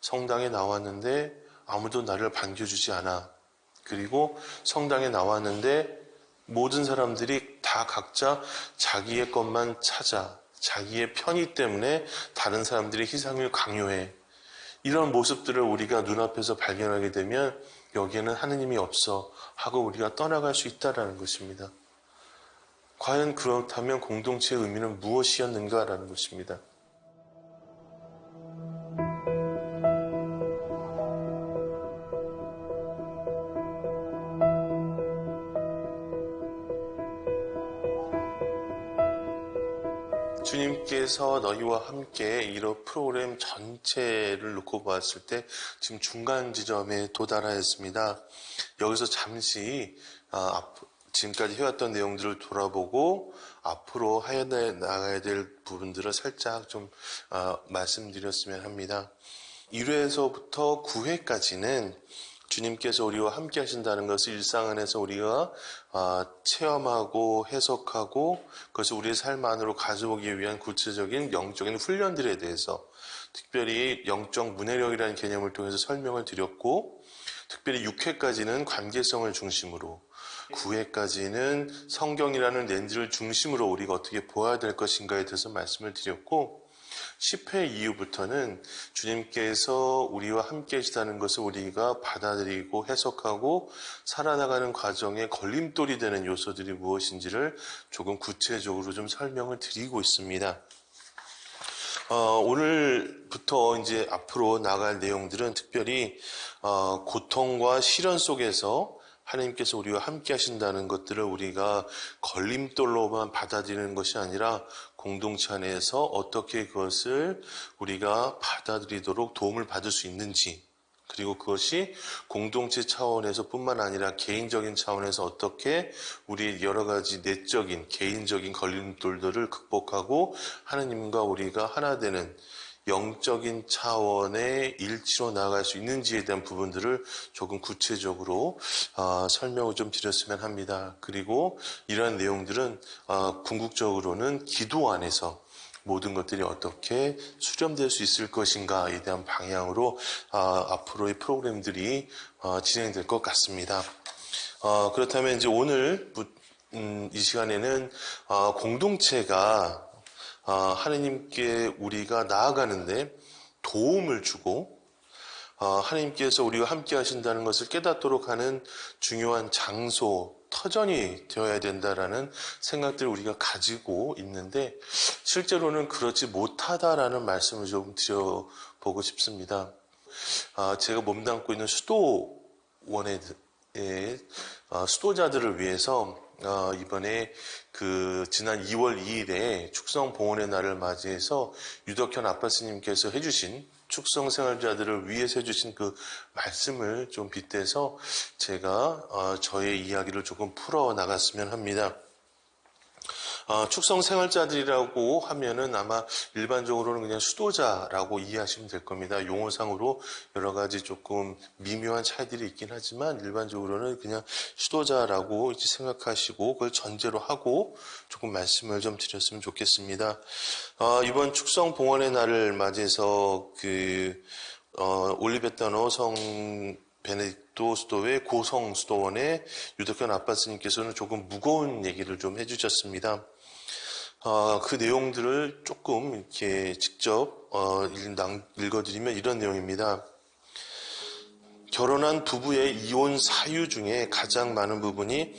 성당에 나왔는데 아무도 나를 반겨주지 않아. 그리고 성당에 나왔는데 모든 사람들이 다 각자 자기의 것만 찾아. 자기의 편의 때문에 다른 사람들의 희생을 강요해. 이런 모습들을 우리가 눈앞에서 발견하게 되면 여기에는 하느님이 없어 하고 우리가 떠나갈 수 있다는 것입니다. 과연 그렇다면 공동체의 의미는 무엇이었는가라는 것입니다. 주님께서 너희와 함께 이런 프로그램 전체를 놓고 보았을 때 지금 중간 지점에 도달하였습니다. 여기서 잠시 지금까지 해왔던 내용들을 돌아보고 앞으로 나가야 될 부분들을 살짝 좀 말씀드렸으면 합니다. 1회에서부터 9회까지는 주님께서 우리와 함께 하신다는 것을 일상 안에서 우리가 체험하고 해석하고 그것을 우리의 삶 안으로 가져오기 위한 구체적인 영적인 훈련들에 대해서 특별히 영적 문해력이라는 개념을 통해서 설명을 드렸고, 특별히 6회까지는 관계성을 중심으로, 9회까지는 성경이라는 렌즈를 중심으로 우리가 어떻게 보아야 될 것인가에 대해서 말씀을 드렸고, 10회 이후부터는 주님께서 우리와 함께 하시다는 것을 우리가 받아들이고 해석하고 살아나가는 과정에 걸림돌이 되는 요소들이 무엇인지를 조금 구체적으로 좀 설명을 드리고 있습니다. 오늘부터 이제 앞으로 나갈 내용들은 특별히 고통과 시련 속에서 하나님께서 우리와 함께 하신다는 것들을 우리가 걸림돌로만 받아들이는 것이 아니라 공동체 안에서 어떻게 그것을 우리가 받아들이도록 도움을 받을 수 있는지, 그리고 그것이 공동체 차원에서 뿐만 아니라 개인적인 차원에서 어떻게 우리 여러 가지 내적인 개인적인 걸림돌들을 극복하고 하나님과 우리가 하나 되는 영적인 차원의 일치로 나아갈 수 있는지에 대한 부분들을 조금 구체적으로 설명을 좀 드렸으면 합니다. 그리고 이러한 내용들은 궁극적으로는 기도 안에서 모든 것들이 어떻게 수렴될 수 있을 것인가에 대한 방향으로 앞으로의 프로그램들이 진행될 것 같습니다. 그렇다면 이제 오늘 이 시간에는 공동체가 하나님께 우리가 나아가는데 도움을 주고 하나님께서 우리와 함께 하신다는 것을 깨닫도록 하는 중요한 장소, 터전이 되어야 된다라는 생각들을 우리가 가지고 있는데 실제로는 그렇지 못하다라는 말씀을 좀 드려보고 싶습니다. 제가 몸담고 있는 수도원의 수도자들을 위해서 이번에 지난 2월 2일에 축성봉헌의 날을 맞이해서 유덕현 아빠스님께서 해주신 축성생활자들을 위해서 해주신 그 말씀을 좀 빗대서 제가 저의 이야기를 조금 풀어나갔으면 합니다. 축성생활자들이라고 하면은 아마 일반적으로는 그냥 수도자라고 이해하시면 될 겁니다. 용어상으로 여러 가지 조금 미묘한 차이들이 있긴 하지만 일반적으로는 그냥 수도자라고 이제 생각하시고 그걸 전제로 하고 조금 말씀을 좀 드렸으면 좋겠습니다. 이번 축성봉헌의 날을 맞이해서 올리베타노 성 베네딕토 수도의 고성 수도원의 유덕현 아빠스님께서는 조금 무거운 얘기를 좀 해주셨습니다. 그 내용들을 조금 이렇게 직접 읽어드리면 이런 내용입니다. 결혼한 부부의 이혼 사유 중에 가장 많은 부분이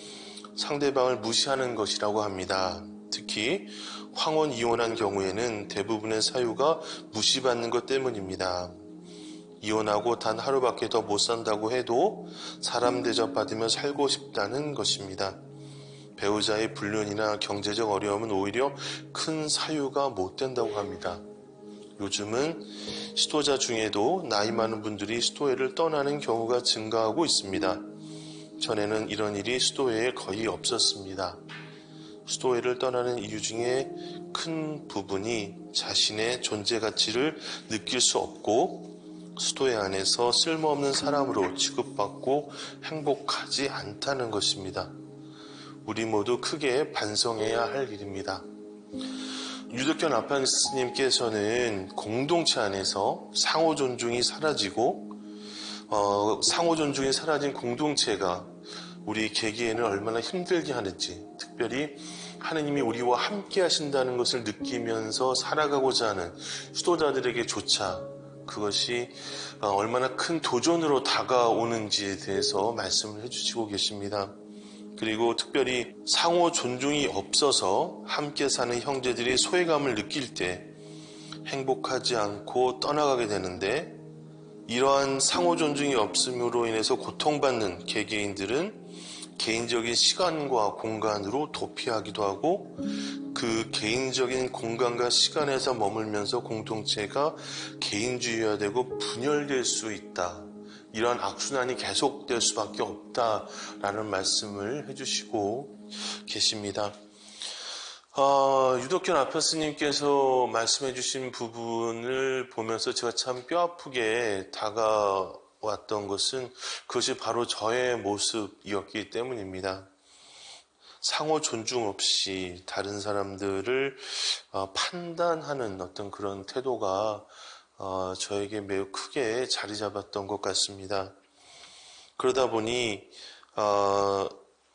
상대방을 무시하는 것이라고 합니다. 특히 황혼 이혼한 경우에는 대부분의 사유가 무시받는 것 때문입니다. 이혼하고 단 하루밖에 더 못 산다고 해도 사람 대접받으며 살고 싶다는 것입니다. 배우자의 불륜이나 경제적 어려움은 오히려 큰 사유가 못 된다고 합니다. 요즘은 시도자 중에도 나이 많은 분들이 시도회를 떠나는 경우가 증가하고 있습니다. 전에는 이런 일이 시도회에 거의 없었습니다. 시도회를 떠나는 이유 중에 큰 부분이 자신의 존재 가치를 느낄 수 없고 시도회 안에서 쓸모없는 사람으로 취급받고 행복하지 않다는 것입니다. 우리 모두 크게 반성해야 할 일입니다. 유덕현 아판스님께서는 공동체 안에서 상호 존중이 사라지고 상호 존중이 사라진 공동체가 우리 개개인을 얼마나 힘들게 하는지, 특별히 하느님이 우리와 함께 하신다는 것을 느끼면서 살아가고자 하는 수도자들에게조차 그것이 얼마나 큰 도전으로 다가오는지에 대해서 말씀을 해주시고 계십니다. 그리고 특별히 상호 존중이 없어서 함께 사는 형제들이 소외감을 느낄 때 행복하지 않고 떠나가게 되는데, 이러한 상호 존중이 없음으로 인해서 고통받는 개개인들은 개인적인 시간과 공간으로 도피하기도 하고, 그 개인적인 공간과 시간에서 머물면서 공동체가 개인주의화되고 분열될 수 있다. 이러한 악순환이 계속될 수밖에 없다라는 말씀을 해주시고 계십니다. 유덕현 아파스님께서 말씀해 주신 부분을 보면서 제가 참 뼈아프게 다가왔던 것은 그것이 바로 저의 모습이었기 때문입니다. 상호 존중 없이 다른 사람들을 판단하는 어떤 그런 태도가 저에게 매우 크게 자리 잡았던 것 같습니다. 그러다 보니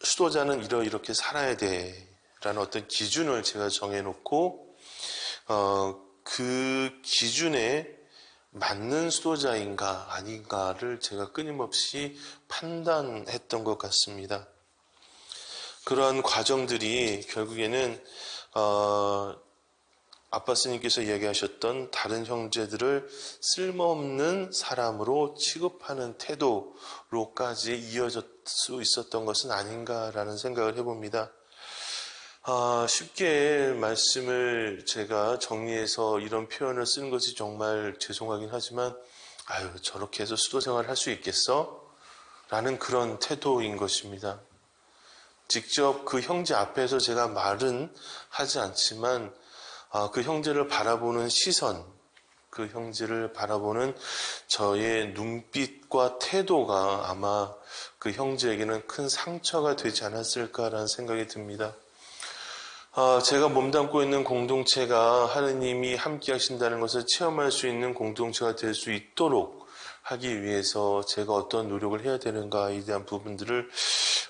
수도자는 이렇게 살아야 돼 라는 어떤 기준을 제가 정해놓고 그 기준에 맞는 수도자인가 아닌가를 제가 끊임없이 판단했던 것 같습니다. 그러한 과정들이 결국에는 아빠스님께서 이야기하셨던 다른 형제들을 쓸모없는 사람으로 취급하는 태도로까지 이어질 수 있었던 것은 아닌가라는 생각을 해봅니다. 쉽게 말씀을 제가 정리해서 이런 표현을 쓰는 것이 정말 죄송하긴 하지만, 저렇게 해서 수도생활을 할 수 있겠어? 라는 그런 태도인 것입니다. 직접 그 형제 앞에서 제가 말은 하지 않지만 그 형제를 바라보는 시선, 그 형제를 바라보는 저의 눈빛과 태도가 아마 그 형제에게는 큰 상처가 되지 않았을까라는 생각이 듭니다. 제가 몸담고 있는 공동체가 하느님이 함께 하신다는 것을 체험할 수 있는 공동체가 될 수 있도록 하기 위해서 제가 어떤 노력을 해야 되는가에 대한 부분들을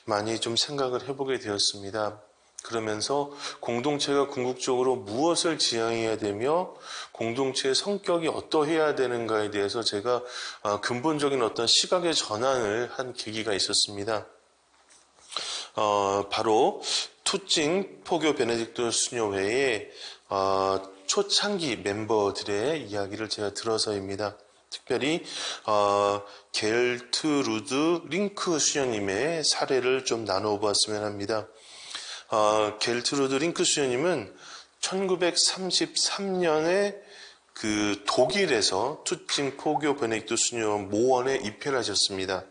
많이 좀 생각을 해보게 되었습니다. 그러면서 공동체가 궁극적으로 무엇을 지향해야 되며 공동체의 성격이 어떠해야 되는가에 대해서 제가 근본적인 어떤 시각의 전환을 한 계기가 있었습니다. 바로 투찡 포교 베네딕토 수녀회의 초창기 멤버들의 이야기를 제가 들어서입니다. 특별히 겔트루드 링크 수녀님의 사례를 좀 나눠보았으면 합니다. 겔트루드 링크 수녀님은 1933년에 그 독일에서 투찡 포교 베네딕토 수녀 모원에 입회를 하셨습니다.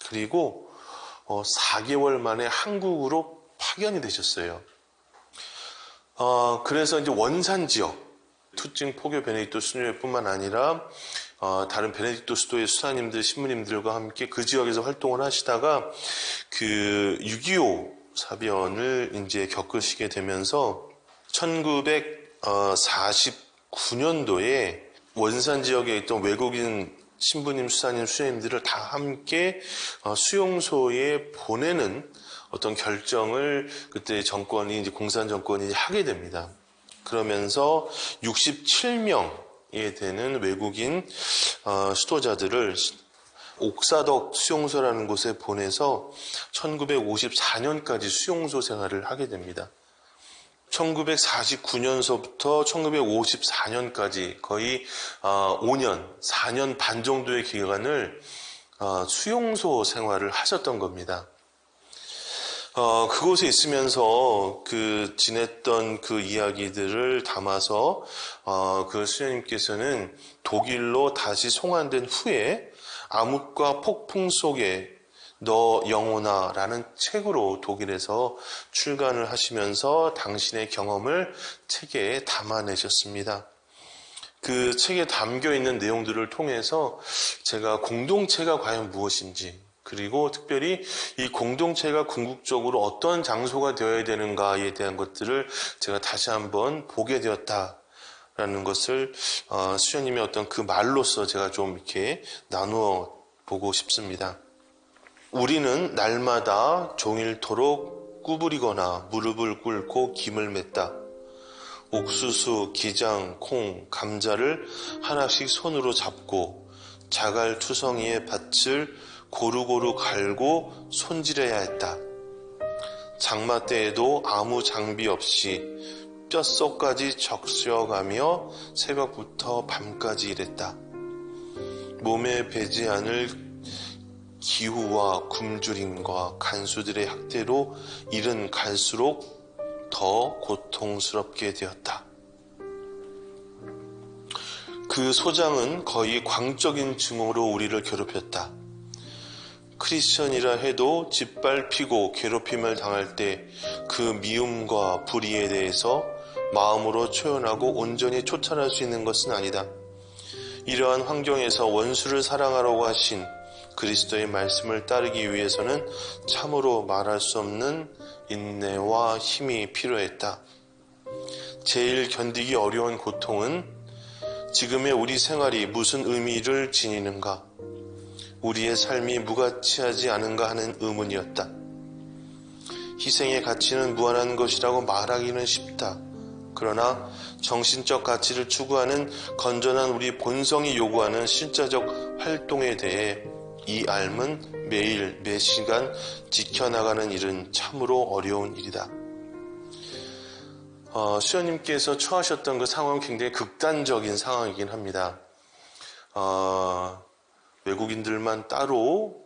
그리고 4개월 만에 한국으로 파견이 되셨어요. 그래서 이제 원산 지역, 투찡 포교 베네딕토 수녀회뿐만 아니라 다른 베네딕토 수도의 수사님들, 신부님들과 함께 그 지역에서 활동을 하시다가 그 6.25 사변을 이제 겪으시게 되면서 1949년도에 원산 지역에 있던 외국인 신부님, 수사님, 수녀님들을 다 함께 수용소에 보내는 어떤 결정을 그때 정권이 이제 공산 정권이 하게 됩니다. 그러면서 67명에 되는 외국인 수도자들을 옥사덕 수용소라는 곳에 보내서 1954년까지 수용소 생활을 하게 됩니다. 1949년서부터 1954년까지 거의 5년, 4년 반 정도의 기간을 수용소 생활을 하셨던 겁니다. 그곳에 있으면서 지냈던 그 이야기들을 담아서 그 수녀님께서는 독일로 다시 송환된 후에 암흑과 폭풍 속에 너 영혼아 라는 책으로 독일에서 출간을 하시면서 당신의 경험을 책에 담아내셨습니다. 그 책에 담겨 있는 내용들을 통해서 제가 공동체가 과연 무엇인지, 그리고 특별히 이 공동체가 궁극적으로 어떤 장소가 되어야 되는가에 대한 것들을 제가 다시 한번 보게 되었다라는 것을 수녀님의 어떤 그 말로서 제가 좀 이렇게 나누어 보고 싶습니다. 우리는 날마다 종일토록 구부리거나 무릎을 꿇고 김을 맸다. 옥수수, 기장, 콩, 감자를 하나씩 손으로 잡고 자갈 투성이의 밭을 고루고루 갈고 손질해야 했다. 장마 때에도 아무 장비 없이 뼛속까지 적셔가며 새벽부터 밤까지 일했다. 몸에 배지 않을 기후와 굶주림과 간수들의 학대로 일은 갈수록 더 고통스럽게 되었다. 그 소장은 거의 광적인 증오로 우리를 괴롭혔다. 크리스천이라 해도 짓밟히고 괴롭힘을 당할 때 그 미움과 불의에 대해서 마음으로 표현하고 온전히 촉찰할 수 있는 것은 아니다. 이러한 환경에서 원수를 사랑하라고 하신 그리스도의 말씀을 따르기 위해서는 참으로 말할 수 없는 인내와 힘이 필요했다. 제일 견디기 어려운 고통은 지금의 우리 생활이 무슨 의미를 지니는가, 우리의 삶이 무가치하지 않은가 하는 의문이었다. 희생의 가치는 무한한 것이라고 말하기는 쉽다. 그러나 정신적 가치를 추구하는 건전한 우리 본성이 요구하는 실제적 활동에 대해 이 삶은 매일 매 시간 지켜나가는 일은 참으로 어려운 일이다. 수녀님께서 처하셨던 그 상황은 굉장히 극단적인 상황이긴 합니다. 외국인들만 따로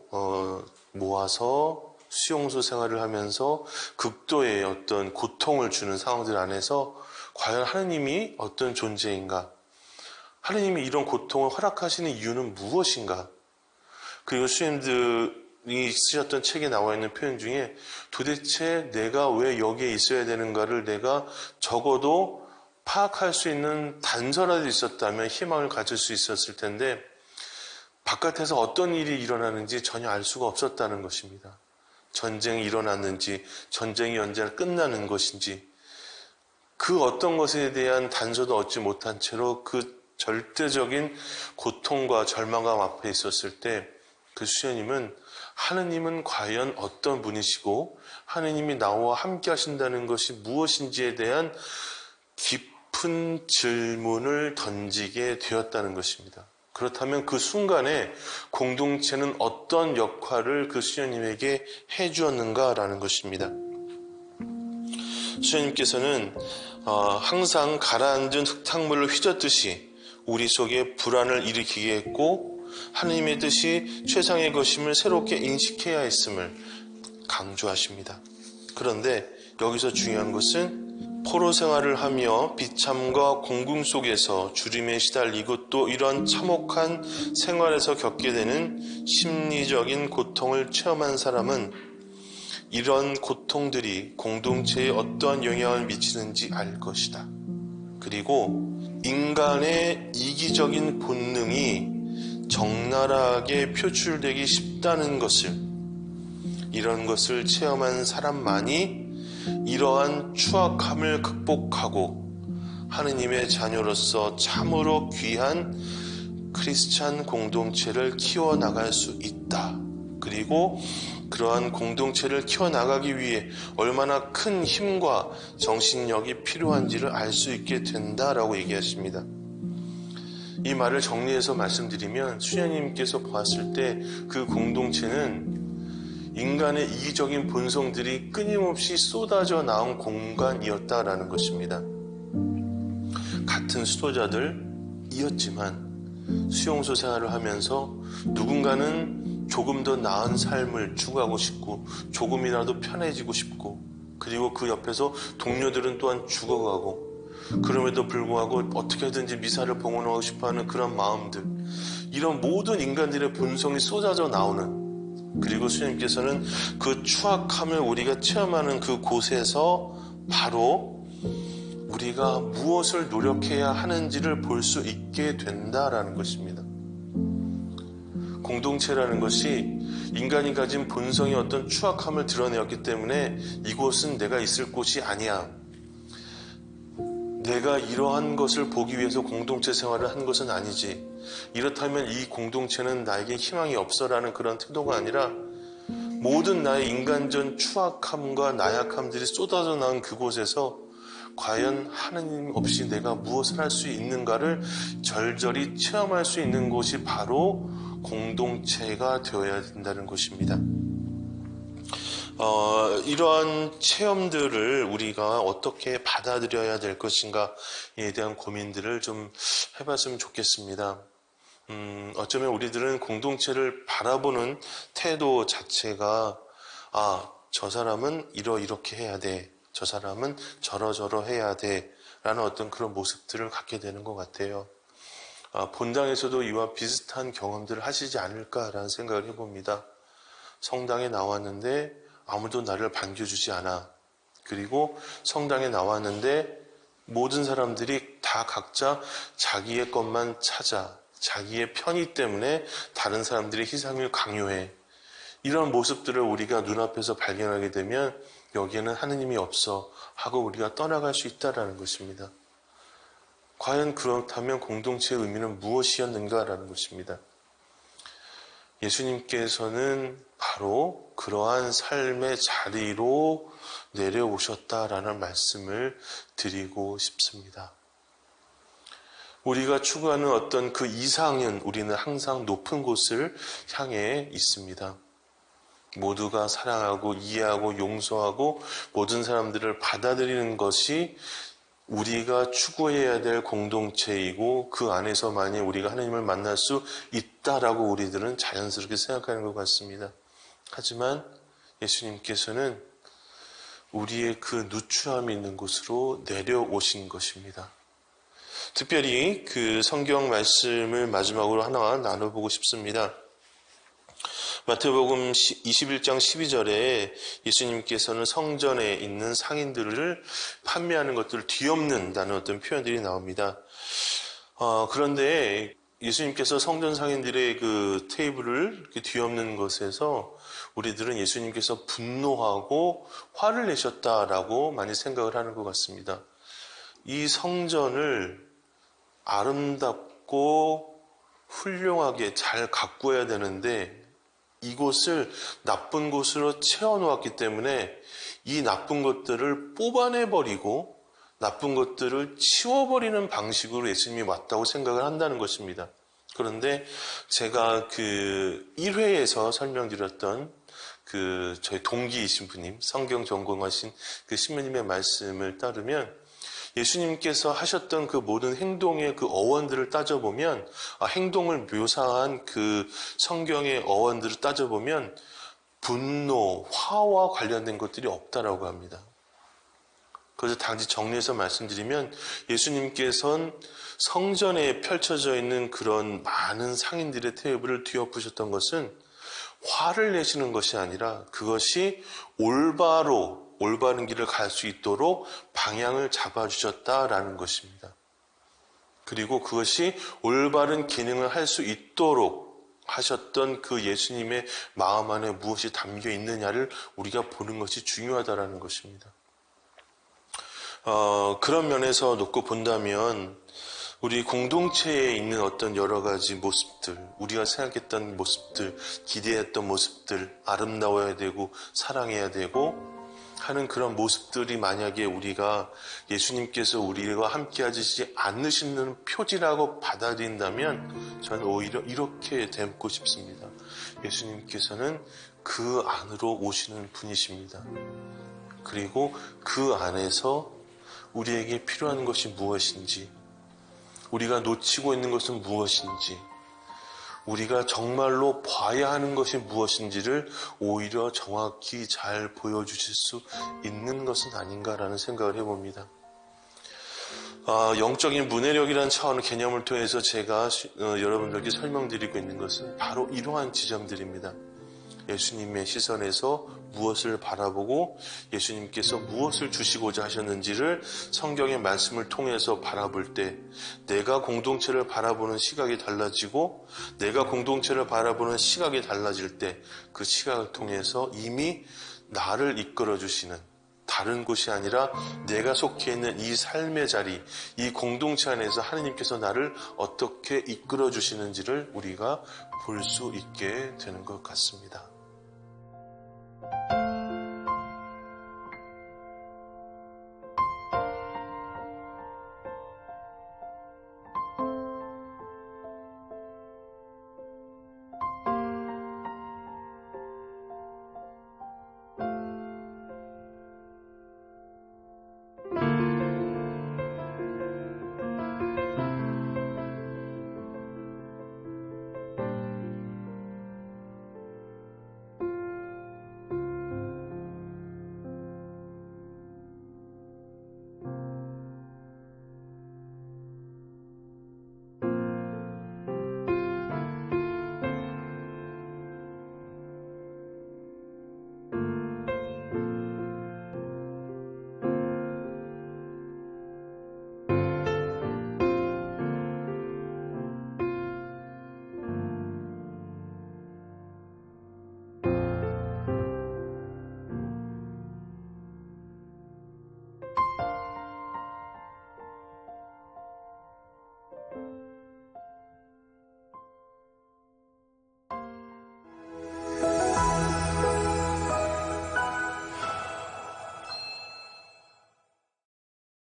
모아서 수용소 생활을 하면서 극도의 어떤 고통을 주는 상황들 안에서 과연 하느님이 어떤 존재인가? 하느님이 이런 고통을 허락하시는 이유는 무엇인가? 그리고 수님들이 쓰셨던 책에 나와 있는 표현 중에 도대체 내가 왜 여기에 있어야 되는가를 내가 적어도 파악할 수 있는 단서라도 있었다면 희망을 가질 수 있었을 텐데 바깥에서 어떤 일이 일어나는지 전혀 알 수가 없었다는 것입니다. 전쟁이 일어났는지, 전쟁이 언제나 끝나는 것인지, 그 어떤 것에 대한 단서도 얻지 못한 채로 그 절대적인 고통과 절망감 앞에 있었을 때 그 수녀님은 하느님은 과연 어떤 분이시고 하느님이 나와 함께 하신다는 것이 무엇인지에 대한 깊은 질문을 던지게 되었다는 것입니다. 그렇다면 그 순간에 공동체는 어떤 역할을 그 수녀님에게 해주었는가라는 것입니다. 수녀님께서는 항상 가라앉은 흙탕물을 휘젓듯이 우리 속에 불안을 일으키게 했고 하느님의 뜻이 최상의 것임을 새롭게 인식해야 했음을 강조하십니다. 그런데 여기서 중요한 것은 포로 생활을 하며 비참과 공궁 속에서 주림에 시달리고 또 이런 참혹한 생활에서 겪게 되는 심리적인 고통을 체험한 사람은 이런 고통들이 공동체에 어떠한 영향을 미치는지 알 것이다. 그리고 인간의 이기적인 본능이 적나라하게 표출되기 쉽다는 것을, 이런 것을 체험한 사람만이 이러한 추악함을 극복하고 하느님의 자녀로서 참으로 귀한 크리스찬 공동체를 키워나갈 수 있다. 그리고 그러한 공동체를 키워나가기 위해 얼마나 큰 힘과 정신력이 필요한지를 알 수 있게 된다라고 얘기하십니다. 이 말을 정리해서 말씀드리면 수녀님께서 보았을 때 그 공동체는 인간의 이기적인 본성들이 끊임없이 쏟아져 나온 공간이었다라는 것입니다. 같은 수도자들이었지만 수용소 생활을 하면서 누군가는 조금 더 나은 삶을 추구하고 싶고 조금이라도 편해지고 싶고, 그리고 그 옆에서 동료들은 또한 죽어가고, 그럼에도 불구하고 어떻게든지 미사를 봉헌하고 싶어하는 그런 마음들, 이런 모든 인간들의 본성이 쏟아져 나오는, 그리고 수님께서는 그 추악함을 우리가 체험하는 그 곳에서 바로 우리가 무엇을 노력해야 하는지를 볼 수 있게 된다라는 것입니다. 공동체라는 것이 인간이 가진 본성의 어떤 추악함을 드러내었기 때문에 이곳은 내가 있을 곳이 아니야. 내가 이러한 것을 보기 위해서 공동체 생활을 한 것은 아니지. 이렇다면 이 공동체는 나에게 희망이 없어라는 그런 태도가 아니라 모든 나의 인간적 추악함과 나약함들이 쏟아져 나온 그곳에서 과연 하느님 없이 내가 무엇을 할 수 있는가를 절절히 체험할 수 있는 곳이 바로 공동체가 되어야 된다는 것입니다. 이러한 체험들을 우리가 어떻게 받아들여야 될 것인가에 대한 고민들을 좀 해봤으면 좋겠습니다. 어쩌면 우리들은 공동체를 바라보는 태도 자체가 저 사람은 이렇게 해야 돼. 저 사람은 저러저러 해야 돼. 라는 어떤 그런 모습들을 갖게 되는 것 같아요. 본당에서도 이와 비슷한 경험들을 하시지 않을까라는 생각을 해봅니다. 성당에 나왔는데 아무도 나를 반겨주지 않아. 그리고 성당에 나왔는데 모든 사람들이 다 각자 자기의 것만 찾아. 자기의 편의 때문에 다른 사람들의 희생을 강요해. 이런 모습들을 우리가 눈앞에서 발견하게 되면 여기에는 하느님이 없어 하고 우리가 떠나갈 수 있다는 것입니다. 과연 그렇다면 공동체의 의미는 무엇이었는가라는 것입니다. 예수님께서는 바로 그러한 삶의 자리로 내려오셨다라는 말씀을 드리고 싶습니다. 우리가 추구하는 어떤 그 이상은 우리는 항상 높은 곳을 향해 있습니다. 모두가 사랑하고 이해하고 용서하고 모든 사람들을 받아들이는 것이 우리가 추구해야 될 공동체이고 그 안에서만이 우리가 하나님을 만날 수 있다라고 우리들은 자연스럽게 생각하는 것 같습니다. 하지만 예수님께서는 우리의 그 누추함이 있는 곳으로 내려오신 것입니다. 특별히 그 성경 말씀을 마지막으로 하나 나눠보고 싶습니다. 마태복음 21장 12절에 예수님께서는 성전에 있는 상인들을 판매하는 것들을 뒤엎는다는 어떤 표현들이 나옵니다. 그런데 예수님께서 성전 상인들의 그 테이블을 이렇게 뒤엎는 것에서 우리들은 예수님께서 분노하고 화를 내셨다라고 많이 생각을 하는 것 같습니다. 이 성전을 아름답고 훌륭하게 잘 가꾸어야 되는데 이곳을 나쁜 곳으로 채워놓았기 때문에 이 나쁜 것들을 뽑아내버리고 나쁜 것들을 치워버리는 방식으로 예수님이 왔다고 생각을 한다는 것입니다. 그런데 제가 그 1회에서 설명드렸던 그 저희 동기이신 분님, 성경 전공하신 그 신부님의 말씀을 따르면 예수님께서 하셨던 그 모든 행동의 그 어원들을 따져보면 행동을 묘사한 그 성경의 어원들을 따져보면 분노, 화와 관련된 것들이 없다라고 합니다. 그래서 단지 정리해서 말씀드리면 예수님께서는 성전에 펼쳐져 있는 그런 많은 상인들의 테이블을 뒤엎으셨던 것은 화를 내시는 것이 아니라 그것이 올바른 길을 갈 수 있도록 방향을 잡아주셨다라는 것입니다. 그리고 그것이 올바른 기능을 할 수 있도록 하셨던 그 예수님의 마음 안에 무엇이 담겨 있느냐를 우리가 보는 것이 중요하다라는 것입니다. 그런 면에서 놓고 본다면 우리 공동체에 있는 어떤 여러 가지 모습들, 우리가 생각했던 모습들, 기대했던 모습들, 아름다워야 되고 사랑해야 되고 하는 그런 모습들이 만약에 우리가 예수님께서 우리와 함께 하시지 않으시는 표지라고 받아들인다면 저는 오히려 이렇게 닮고 싶습니다. 예수님께서는 그 안으로 오시는 분이십니다. 그리고 그 안에서 우리에게 필요한 것이 무엇인지, 우리가 놓치고 있는 것은 무엇인지, 우리가 정말로 봐야 하는 것이 무엇인지를 오히려 정확히 잘 보여주실 수 있는 것은 아닌가라는 생각을 해봅니다. 영적인 문해력이라는 차원의 개념을 통해서 제가 여러분들께 설명드리고 있는 것은 바로 이러한 지점들입니다. 예수님의 시선에서 무엇을 바라보고 예수님께서 무엇을 주시고자 하셨는지를 성경의 말씀을 통해서 바라볼 때 내가 공동체를 바라보는 시각이 달라지고 내가 공동체를 바라보는 시각이 달라질 때 그 시각을 통해서 이미 나를 이끌어 주시는 다른 곳이 아니라 내가 속해 있는 이 삶의 자리, 이 공동체 안에서 하나님께서 나를 어떻게 이끌어 주시는지를 우리가 볼 수 있게 되는 것 같습니다.